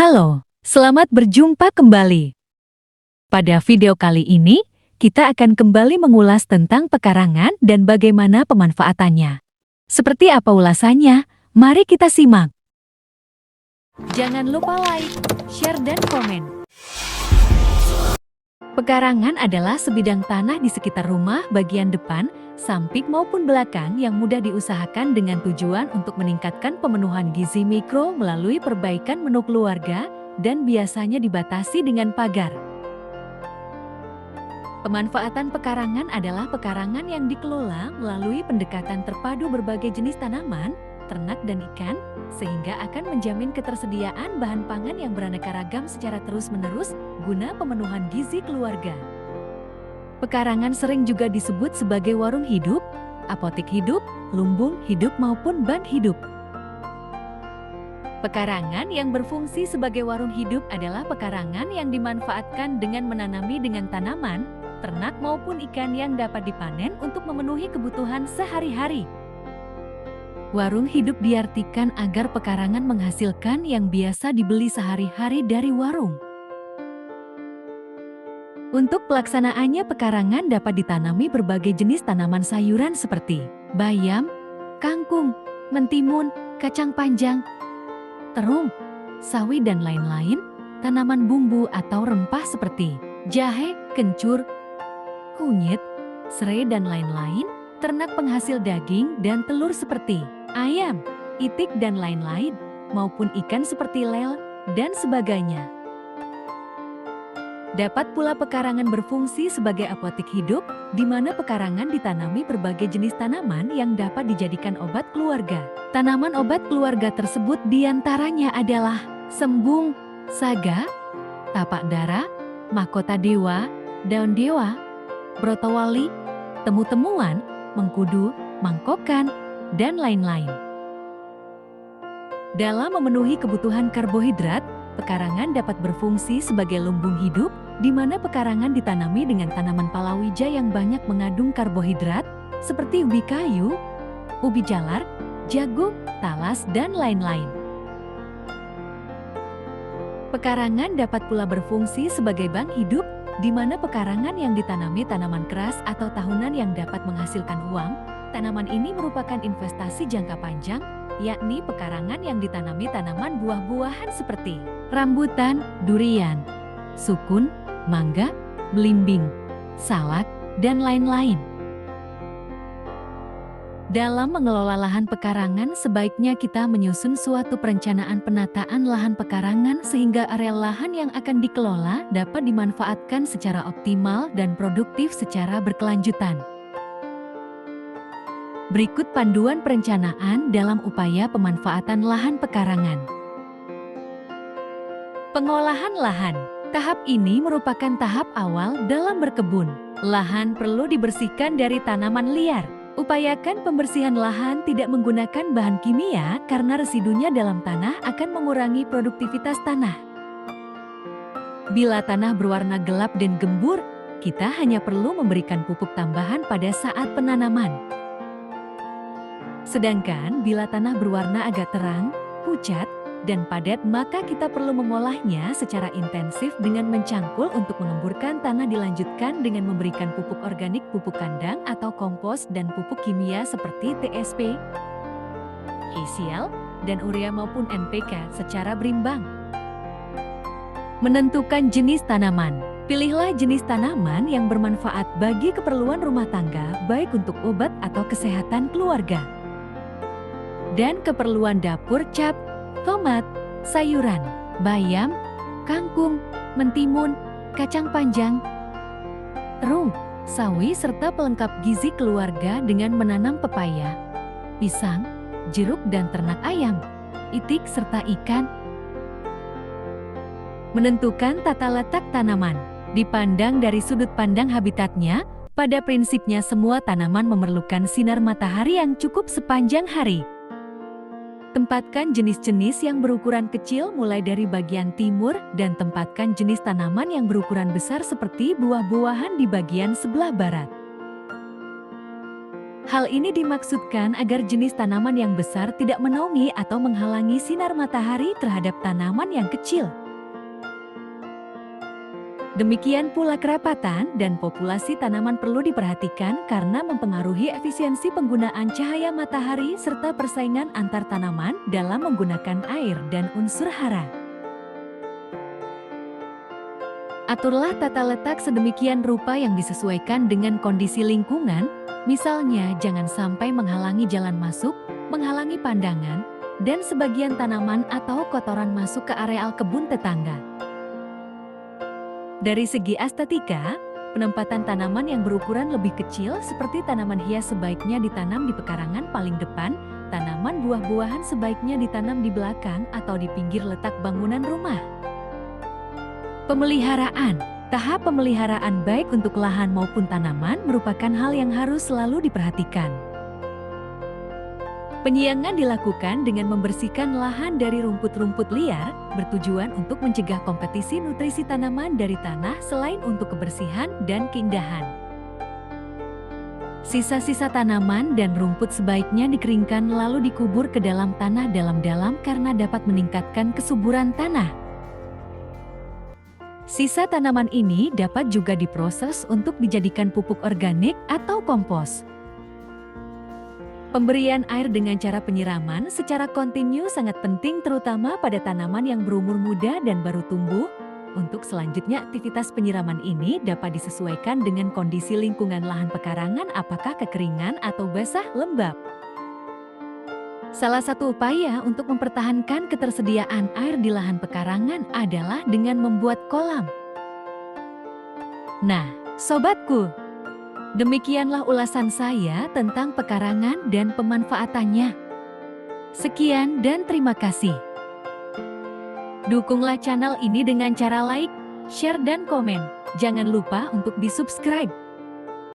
Halo, selamat berjumpa kembali. Pada video kali ini, kita akan kembali mengulas tentang pekarangan dan bagaimana pemanfaatannya. Seperti apa ulasannya? Mari kita simak. Jangan lupa like, share, dan komen. Pekarangan adalah sebidang tanah di sekitar rumah bagian depan, samping maupun belakang yang mudah diusahakan dengan tujuan untuk meningkatkan pemenuhan gizi mikro melalui perbaikan menu keluarga dan biasanya dibatasi dengan pagar. Pemanfaatan pekarangan adalah pekarangan yang dikelola melalui pendekatan terpadu berbagai jenis tanaman, ternak dan ikan, sehingga akan menjamin ketersediaan bahan pangan yang beraneka ragam secara terus-menerus guna pemenuhan gizi keluarga. Pekarangan sering juga disebut sebagai warung hidup, apotik hidup, lumbung hidup maupun bank hidup. Pekarangan yang berfungsi sebagai warung hidup adalah pekarangan yang dimanfaatkan dengan menanami dengan tanaman, ternak maupun ikan yang dapat dipanen untuk memenuhi kebutuhan sehari-hari. Warung hidup diartikan agar pekarangan menghasilkan yang biasa dibeli sehari-hari dari warung. Untuk pelaksanaannya, pekarangan dapat ditanami berbagai jenis tanaman sayuran seperti bayam, kangkung, mentimun, kacang panjang, terung, sawi dan lain-lain, tanaman bumbu atau rempah seperti jahe, kencur, kunyit, serai dan lain-lain, ternak penghasil daging dan telur seperti ayam, itik dan lain-lain, maupun ikan seperti lele dan sebagainya. Dapat pula pekarangan berfungsi sebagai apotik hidup, di mana pekarangan ditanami berbagai jenis tanaman yang dapat dijadikan obat keluarga. Tanaman obat keluarga tersebut diantaranya adalah sembung, saga, tapak dara, mahkota dewa, daun dewa, brotowali, temu-temuan, mengkudu, mangkokan, dan lain-lain. Dalam memenuhi kebutuhan karbohidrat, pekarangan dapat berfungsi sebagai lumbung hidup, di mana pekarangan ditanami dengan tanaman palawija yang banyak mengandung karbohidrat, seperti ubi kayu, ubi jalar, jagung, talas, dan lain-lain. Pekarangan dapat pula berfungsi sebagai bank hidup, di mana pekarangan yang ditanami tanaman keras atau tahunan yang dapat menghasilkan uang. Tanaman ini merupakan investasi jangka panjang, yakni pekarangan yang ditanami tanaman buah-buahan seperti rambutan, durian, sukun, mangga, belimbing, salak, dan lain-lain. Dalam mengelola lahan pekarangan, sebaiknya kita menyusun suatu perencanaan penataan lahan pekarangan sehingga area lahan yang akan dikelola dapat dimanfaatkan secara optimal dan produktif secara berkelanjutan. Berikut panduan perencanaan dalam upaya pemanfaatan lahan pekarangan. Pengolahan lahan. Tahap ini merupakan tahap awal dalam berkebun. Lahan perlu dibersihkan dari tanaman liar. Upayakan pembersihan lahan tidak menggunakan bahan kimia karena residunya dalam tanah akan mengurangi produktivitas tanah. Bila tanah berwarna gelap dan gembur, kita hanya perlu memberikan pupuk tambahan pada saat penanaman. Sedangkan bila tanah berwarna agak terang, pucat, dan padat, maka kita perlu mengolahnya secara intensif dengan mencangkul untuk mengemburkan tanah, dilanjutkan dengan memberikan pupuk organik, pupuk kandang atau kompos, dan pupuk kimia seperti TSP, HCl, dan urea maupun NPK secara berimbang. Menentukan jenis tanaman. Pilihlah jenis tanaman yang bermanfaat bagi keperluan rumah tangga, baik untuk obat atau kesehatan keluarga, dan keperluan dapur, cap, tomat, sayuran, bayam, kangkung, mentimun, kacang panjang, terung, sawi, serta pelengkap gizi keluarga dengan menanam pepaya, pisang, jeruk, dan ternak ayam, itik, serta ikan. Menentukan tata letak tanaman. Dipandang dari sudut pandang habitatnya, pada prinsipnya semua tanaman memerlukan sinar matahari yang cukup sepanjang hari. Tempatkan jenis-jenis yang berukuran kecil mulai dari bagian timur dan tempatkan jenis tanaman yang berukuran besar seperti buah-buahan di bagian sebelah barat. Hal ini dimaksudkan agar jenis tanaman yang besar tidak menaungi atau menghalangi sinar matahari terhadap tanaman yang kecil. Demikian pula kerapatan dan populasi tanaman perlu diperhatikan karena mempengaruhi efisiensi penggunaan cahaya matahari serta persaingan antar tanaman dalam menggunakan air dan unsur hara. Aturlah tata letak sedemikian rupa yang disesuaikan dengan kondisi lingkungan, misalnya jangan sampai menghalangi jalan masuk, menghalangi pandangan, dan sebagian tanaman atau kotoran masuk ke areal kebun tetangga. Dari segi estetika, penempatan tanaman yang berukuran lebih kecil seperti tanaman hias sebaiknya ditanam di pekarangan paling depan, tanaman buah-buahan sebaiknya ditanam di belakang atau di pinggir letak bangunan rumah. Pemeliharaan. Tahap pemeliharaan baik untuk lahan maupun tanaman merupakan hal yang harus selalu diperhatikan. Penyiangan dilakukan dengan membersihkan lahan dari rumput-rumput liar, bertujuan untuk mencegah kompetisi nutrisi tanaman dari tanah selain untuk kebersihan dan keindahan. Sisa-sisa tanaman dan rumput sebaiknya dikeringkan lalu dikubur ke dalam tanah dalam-dalam karena dapat meningkatkan kesuburan tanah. Sisa tanaman ini dapat juga diproses untuk dijadikan pupuk organik atau kompos. Pemberian air dengan cara penyiraman secara kontinu sangat penting terutama pada tanaman yang berumur muda dan baru tumbuh. Untuk selanjutnya aktivitas penyiraman ini dapat disesuaikan dengan kondisi lingkungan lahan pekarangan apakah kekeringan atau basah lembab. Salah satu upaya untuk mempertahankan ketersediaan air di lahan pekarangan adalah dengan membuat kolam. Nah, sobatku, demikianlah ulasan saya tentang pekarangan dan pemanfaatannya. Sekian dan terima kasih. Dukunglah channel ini dengan cara like, share dan komen. Jangan lupa untuk di-subscribe.